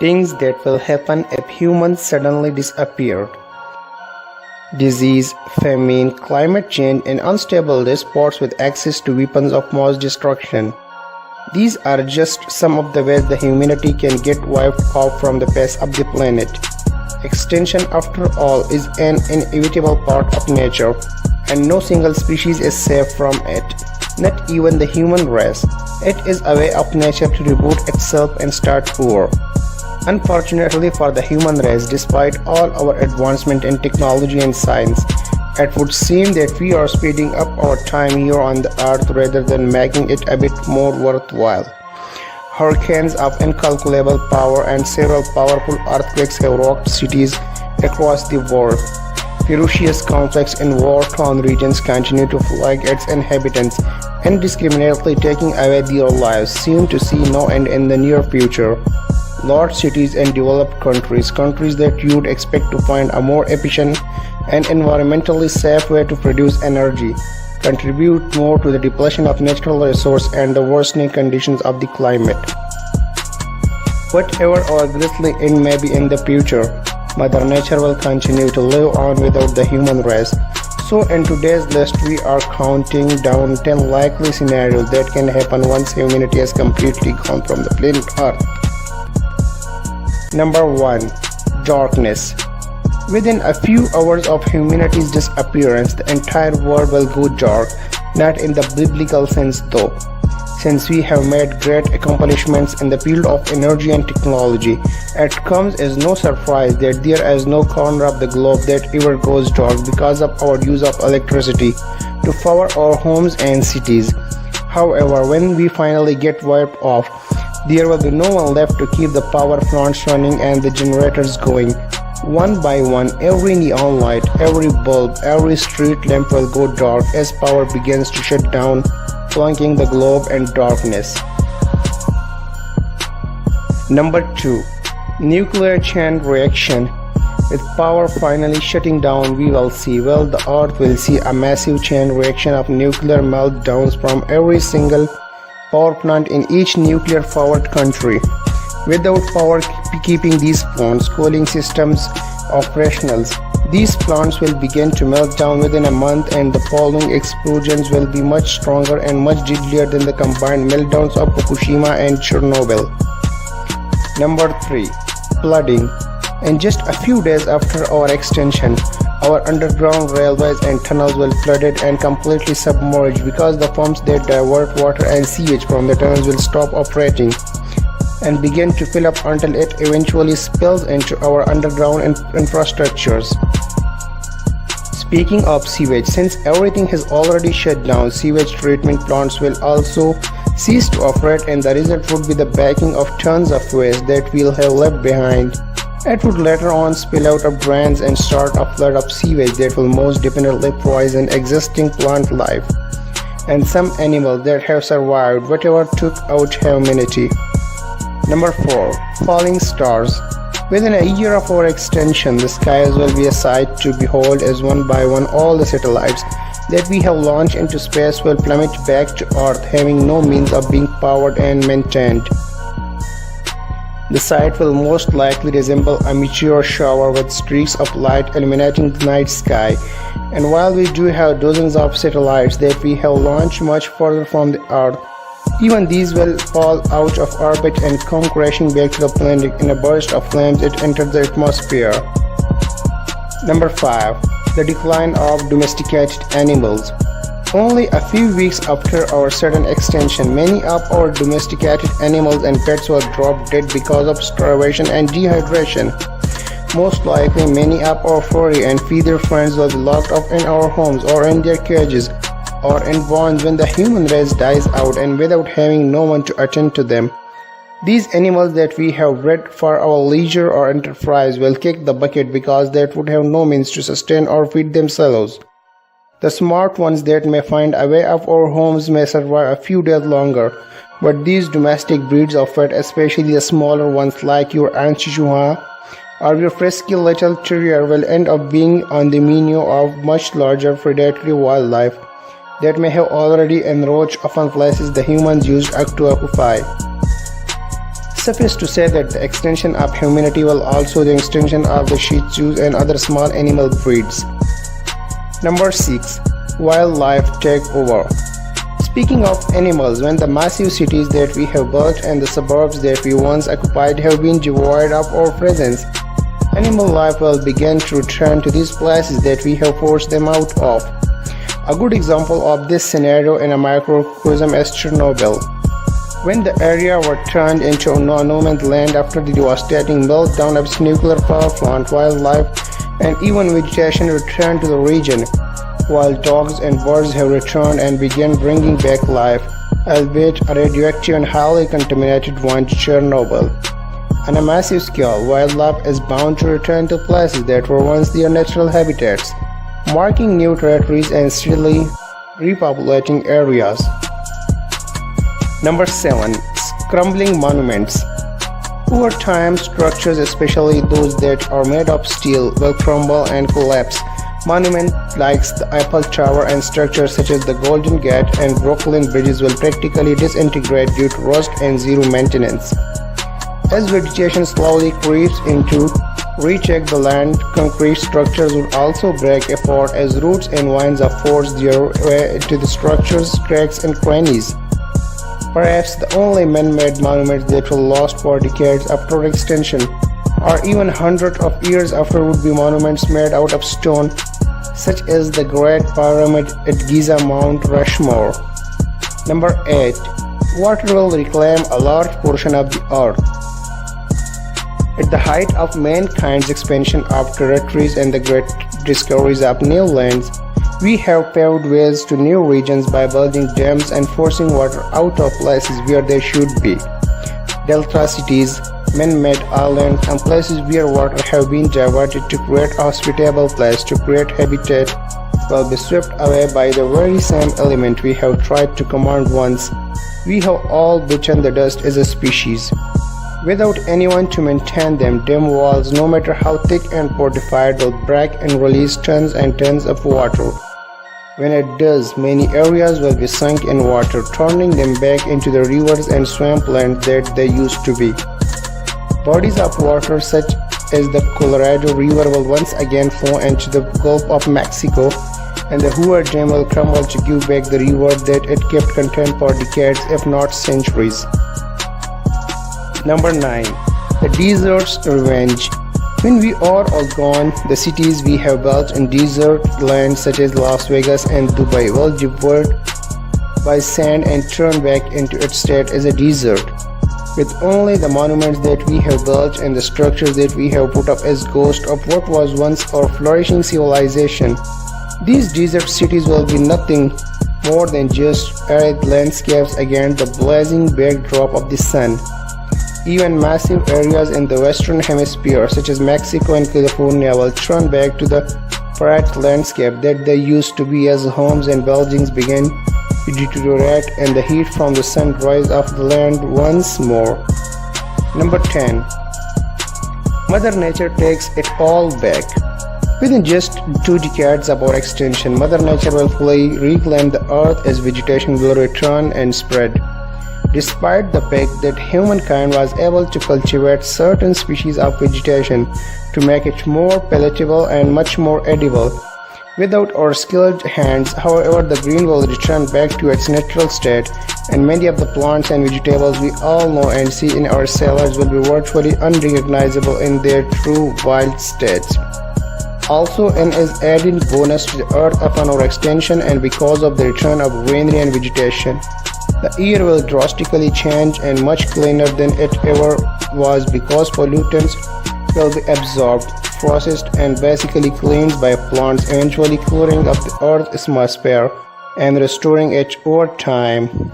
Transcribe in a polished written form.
Things that will happen if humans suddenly disappeared. Disease, famine, climate change, and unstable despots with access to weapons of mass destruction. These are just some of the ways the humanity can get wiped off from the face of the planet. Extinction, after all, is an inevitable part of nature, and no single species is safe from it, not even the human race. It is a way of nature to reboot itself and start over. Unfortunately for the human race, despite all our advancement in technology and science, it would seem that we are speeding up our time here on the earth rather than making it a bit more worthwhile. Hurricanes of incalculable power and several powerful earthquakes have rocked cities across the world. Ferocious conflicts in war-torn regions continue to plague its inhabitants, indiscriminately taking away their lives, seem to see no end in the near future. Large cities and developed countries that you'd expect to find a more efficient and environmentally safe way to produce energy, contribute more to the depletion of natural resources and the worsening conditions of the climate. Whatever our grisly end may be in the future, Mother Nature will continue to live on without the human race. So in today's list, we are counting down 10 likely scenarios that can happen once humanity has completely gone from the planet Earth. Number 1. Darkness. Within a few hours of humanity's disappearance, the entire world will go dark, not in the biblical sense though. Since we have made great accomplishments in the field of energy and technology, it comes as no surprise that there is no corner of the globe that ever goes dark because of our use of electricity to power our homes and cities. However, when we finally get wiped off, there will be no one left to keep the power plants running and the generators going. One by one, every neon light, every bulb, every street lamp will go dark as power begins to shut down, plunging the globe in darkness. Number 2. Nuclear chain reaction. With power finally shutting down, we will see, the Earth will see a massive chain reaction of nuclear meltdowns from every single power plant in each nuclear-powered country. Without power keeping these plants' cooling systems operational, these plants will begin to melt down within a month, and the following explosions will be much stronger and much deadlier than the combined meltdowns of Fukushima and Chernobyl. Number 3. Flooding. In just a few days after our extinction, our underground railways and tunnels will flooded and completely submerged because the pumps that divert water and sewage from the tunnels will stop operating and begin to fill up until it eventually spills into our underground infrastructures. Speaking of sewage, since everything has already shut down, sewage treatment plants will also cease to operate, and the result would be the backing of tons of waste that we'll have left behind. It would later on spill out of drains and start a flood of sewage that will most definitely poison existing plant life and some animals that have survived whatever took out humanity. Number 4. Falling stars. Within a year of our extinction, the skies will be a sight to behold as one by one all the satellites that we have launched into space will plummet back to Earth, having no means of being powered and maintained. The sight will most likely resemble a meteor shower with streaks of light illuminating the night sky. And while we do have dozens of satellites that we have launched much further from the Earth, even these will fall out of orbit and come crashing back to the planet in a burst of flames it entered the atmosphere. Number 5. The decline of domesticated animals. Only a few weeks after our sudden extinction, many of our domesticated animals and pets were dropped dead because of starvation and dehydration. Most likely, many of our furry and feathered friends will be locked up in our homes or in their cages or in bonds when the human race dies out and without having no one to attend to them. These animals that we have bred for our leisure or enterprise will kick the bucket because they would have no means to sustain or feed themselves. The smart ones that may find a way of our homes may survive a few days longer, but these domestic breeds of pet, especially the smaller ones like your Anchihuahua or your frisky little terrier, will end up being on the menu of much larger predatory wildlife that may have already encroached upon places the humans used to occupy. Suffice to say that the extinction of humanity will also the extinction of the Shih Tzus and other small animal breeds. Number 6. Wildlife takeover. Speaking of animals, when the massive cities that we have built and the suburbs that we once occupied have been devoid of our presence, animal life will begin to return to these places that we have forced them out of. A good example of this scenario in a microcosm is Chernobyl. When the area was turned into a no-man's land after the devastating meltdown of its nuclear power plant, wildlife and even vegetation returned to the region. Wild dogs and birds have returned and began bringing back life, albeit a radioactive and highly contaminated one to Chernobyl. On a massive scale, wildlife is bound to return to places that were once their natural habitats, marking new territories and steadily repopulating areas. Number 7. Crumbling monuments. Over time, structures, especially those that are made of steel, will crumble and collapse. Monuments like the Eiffel Tower and structures such as the Golden Gate and Brooklyn Bridges will practically disintegrate due to rust and zero maintenance. As vegetation slowly creeps into recheck the land, concrete structures would also break apart as roots and vines are forced their way into the structures' cracks and crannies. Perhaps the only man-made monuments that will last for decades after extinction, or even hundreds of years after, would be monuments made out of stone, such as the Great Pyramid at Giza, Mount Rushmore. Number 8. Water will reclaim a large portion of the earth. At the height of mankind's expansion of territories and the great discoveries of new lands, we have paved ways to new regions by building dams and forcing water out of places where they should be. Delta cities, man-made islands, and places where water have been diverted to create a hospitable place to create habitat will be swept away by the very same element we have tried to command once. We have all bitten the dust as a species. Without anyone to maintain them, dam walls, no matter how thick and fortified, will break and release tons and tons of water. When it does, many areas will be sunk in water, turning them back into the rivers and swamplands that they used to be. Bodies of water such as the Colorado River will once again flow into the Gulf of Mexico, and the Hoover Dam will crumble to give back the river that it kept contained for decades, if not centuries. Number 9. The desert's revenge. When we are all gone, the cities we have built in desert lands such as Las Vegas and Dubai will be devoured by sand and turn back into its state as a desert, with only the monuments that we have built and the structures that we have put up as ghosts of what was once our flourishing civilization. These desert cities will be nothing more than just arid landscapes against the blazing backdrop of the sun. Even massive areas in the Western Hemisphere, such as Mexico and California, will turn back to the flat landscape that they used to be as homes and buildings begin to deteriorate and the heat from the sun dries off the land once more. Number 10. Mother Nature takes it all back. Within just 2 decades of our extinction, Mother Nature will fully reclaim the earth as vegetation will return and spread. Despite the fact that humankind was able to cultivate certain species of vegetation to make it more palatable and much more edible, without our skilled hands, however, the green will return back to its natural state, and many of the plants and vegetables we all know and see in our salads will be virtually unrecognizable in their true wild states. Also, and as added bonus to the earth upon our extinction and because of the return of greenery and vegetation, the air will drastically change and much cleaner than it ever was because pollutants will be absorbed, processed and basically cleansed by plants, eventually clearing up the Earth's atmosphere and restoring it over time.